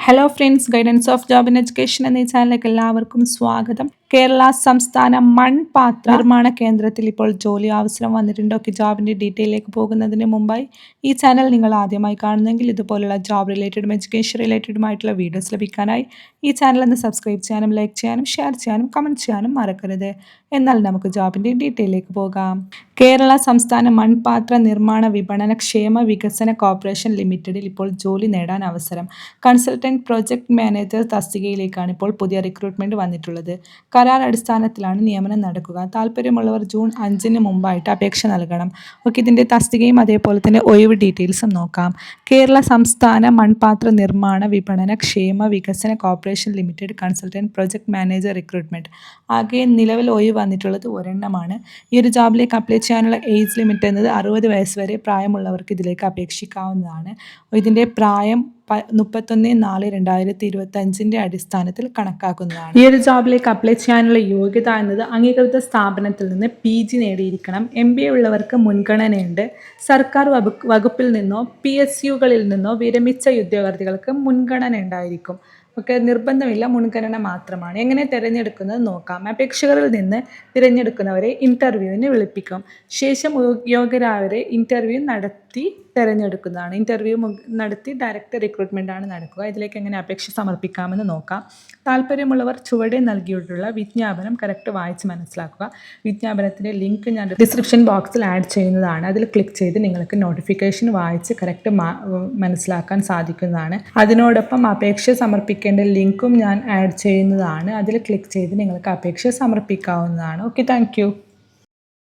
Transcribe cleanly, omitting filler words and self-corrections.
Hello friends, guidance of job and education എന്ന ഈ ചാനലിലേക്ക് എല്ലാവർക്കും സ്വാഗതം. കേരള സംസ്ഥാന മൺപാത്ര നിർമ്മാണ കേന്ദ്രത്തിൽ ഇപ്പോൾ ജോലി അവസരം വന്നിട്ടുണ്ട്. ജോബിൻ്റെ ഡീറ്റെയിലേക്ക് പോകുന്നതിന് മുമ്പായി ഈ ചാനൽ നിങ്ങൾ ആദ്യമായി കാണുന്നെങ്കിൽ ഇതുപോലുള്ള ജോബ് റിലേറ്റഡും എഡ്യൂക്കേഷൻ റിലേറ്റഡുമായിട്ടുള്ള വീഡിയോസ് ലഭിക്കാനായി ഈ ചാനൽ ഒന്ന് സബ്സ്ക്രൈബ് ചെയ്യാനും ലൈക്ക് ചെയ്യാനും ഷെയർ ചെയ്യാനും കമൻറ്റ് ചെയ്യാനും മറക്കരുത്. എന്നാൽ നമുക്ക് ജോബിൻ്റെ ഡീറ്റെയിലേക്ക് പോകാം. കേരള സംസ്ഥാന മൺപാത്ര നിർമ്മാണ വിപണന ക്ഷേമ വികസന കോർപ്പറേഷൻ ലിമിറ്റഡിൽ ഇപ്പോൾ ജോലി നേടാൻ അവസരം. കൺസൾട്ടൻറ്റ് പ്രൊജക്ട് മാനേജർ തസ്തികയിലേക്കാണ് ഇപ്പോൾ പുതിയ റിക്രൂട്ട്മെൻറ്റ് വന്നിട്ടുള്ളത്. കരാർ അടിസ്ഥാനത്തിലാണ് നിയമനം നടക്കുക. താല്പര്യമുള്ളവർ ജൂൺ 5 മുമ്പായിട്ട് അപേക്ഷ നൽകണം. ഇതിൻ്റെ തസ്തികയും അതേപോലെ തന്നെ ഒഴിവ് ഡീറ്റെയിൽസും നോക്കാം. കേരള സംസ്ഥാന മൺപാത്ര നിർമ്മാണ വിപണന ക്ഷേമ വികസന corporation limited consultant project manager recruitment. ആകെ നിലവിൽ ഒഴിവ് വന്നിട്ടുള്ളത് ഒരെണ്ണമാണ്. ഈ ഒരു ജോബിലേക്ക് അപ്ലൈ ചെയ്യാനുള്ള ഏജ് ലിമിറ്റ് എന്നത് 60 വയസ്സ് വരെ പ്രായമുള്ളവർക്ക് ഇതിലേക്ക് അപേക്ഷിക്കാവുന്നതാണ്. ഇതിൻ്റെ പ്രായം 31/4/2025 അടിസ്ഥാനത്തിൽ കണക്കാക്കുന്നതാണ്. ഈ ഒരു ജോബിലേക്ക് അപ്ലൈ ചെയ്യാനുള്ള യോഗ്യത എന്നത് അംഗീകൃത സ്ഥാപനത്തിൽ നിന്ന് PG നേടിയിരിക്കണം. MBA ഉള്ളവർക്ക് മുൻഗണനയുണ്ട്. സർക്കാർ വകുപ്പിൽ നിന്നോ PSUകളിൽ നിന്നോ വിരമിച്ച ഉദ്യോഗാർത്ഥികൾക്ക് മുൻഗണന ഉണ്ടായിരിക്കും. നിർബന്ധമില്ല, മുൻഗണന മാത്രമാണ്. എങ്ങനെ തിരഞ്ഞെടുക്കുന്നത് നോക്കാം. അപേക്ഷകരിൽ നിന്ന് തിരഞ്ഞെടുക്കുന്നവരെ ഇൻ്റർവ്യൂവിന് വിളിപ്പിക്കും. ശേഷം യോഗ്യരായവരെ ഇൻ്റർവ്യൂ നടത്തി തിരഞ്ഞെടുക്കുന്നതാണ്. ഇൻ്റർവ്യൂ നടത്തി ഡയറക്റ്റ് റിക്രൂട്ട്മെൻ്റ് ആണ് നടക്കുക. ഇതിലേക്ക് എങ്ങനെ അപേക്ഷ സമർപ്പിക്കാമെന്ന് നോക്കാം. താല്പര്യമുള്ളവർ ചുവടെ നൽകിയിട്ടുള്ള വിജ്ഞാപനം കറക്റ്റ് വായിച്ച് മനസ്സിലാക്കുക. വിജ്ഞാപനത്തിൻ്റെ ലിങ്ക് ഞാൻ ഡിസ്ക്രിപ്ഷൻ ബോക്സിൽ ആഡ് ചെയ്യുന്നതാണ്. അതിൽ ക്ലിക്ക് ചെയ്ത് നിങ്ങൾക്ക് നോട്ടിഫിക്കേഷൻ വായിച്ച് കറക്റ്റ് മനസ്സിലാക്കാൻ സാധിക്കുന്നതാണ്. അതിനോടൊപ്പം അപേക്ഷ സമർപ്പിക്കേണ്ട ലിങ്കും ഞാൻ ആഡ് ചെയ്യുന്നതാണ്. അതിൽ ക്ലിക്ക് ചെയ്ത് നിങ്ങൾക്ക് അപേക്ഷ സമർപ്പിക്കാവുന്നതാണ്. Thank you.